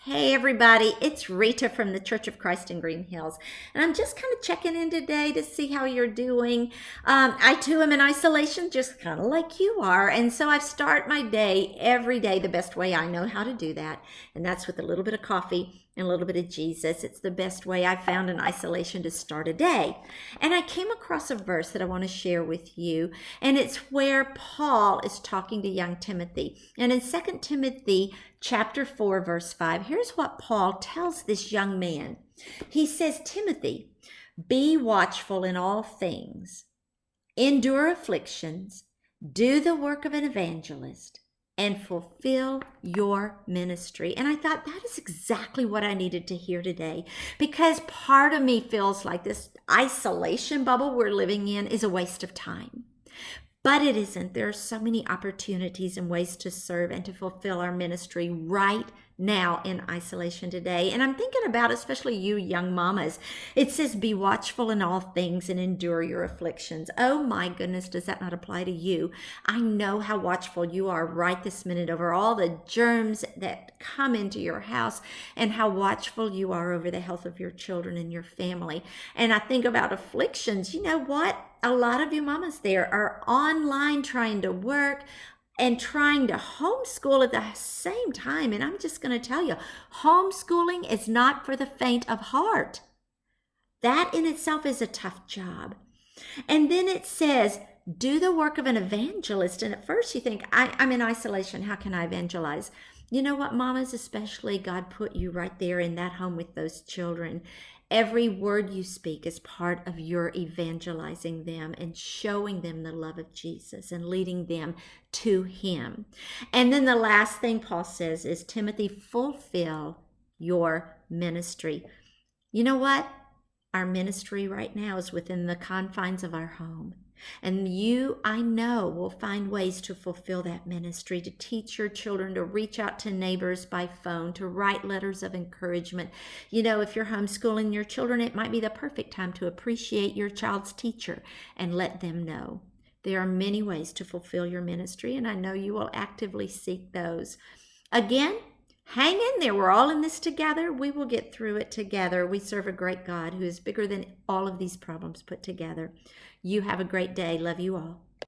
Hey everybody, it's Rita from the Church of Christ in Green Hills, and I'm just kind of checking in today to see how you're doing. I too am in isolation, just kind of like you are, and so I start my day every day the best way I know how to do that, and that's with a little bit of coffee and a little bit of Jesus. It's the best way I've found in isolation to start a day. And I came across a verse that I want to share with you, and it's where Paul is talking to young Timothy. And in 2 Timothy chapter 4, verse 5, here's what Paul tells this young man. He says, Timothy, be watchful in all things, endure afflictions, do the work of an evangelist, and fulfill your ministry. And I thought that is exactly what I needed to hear today, because part of me feels like this isolation bubble we're living in is a waste of time. But it isn't. There are so many opportunities and ways to serve and to fulfill our ministry right now in isolation today. And I'm thinking about especially you young mamas. It says, be watchful in all things and endure your afflictions. Oh my goodness, does that not apply to you? I know how watchful you are right this minute over all the germs that come into your house and how watchful you are over the health of your children and your family. And I think about afflictions. You know what? A lot of you mamas there are online trying to work and trying to homeschool at the same time. And I'm just going to tell you, homeschooling is not for the faint of heart. That in itself is a tough job. And then it says, do the work of an evangelist. And at first you think, I'm in isolation. How can I evangelize? You know what, mamas, especially, God put you right there in that home with those children. Every word you speak is part of your evangelizing them and showing them the love of Jesus and leading them to Him. And then the last thing Paul says is, Timothy, fulfill your ministry. You know what? Our ministry right now is within the confines of our home. And you, I know, will find ways to fulfill that ministry, to teach your children, to reach out to neighbors by phone, to write letters of encouragement. You know, if you're homeschooling your children, it might be the perfect time to appreciate your child's teacher and let them know. There are many ways to fulfill your ministry, and I know you will actively seek those. Again, hang in there. We're all in this together. We will get through it together. We serve a great God who is bigger than all of these problems put together. You have a great day. Love you all.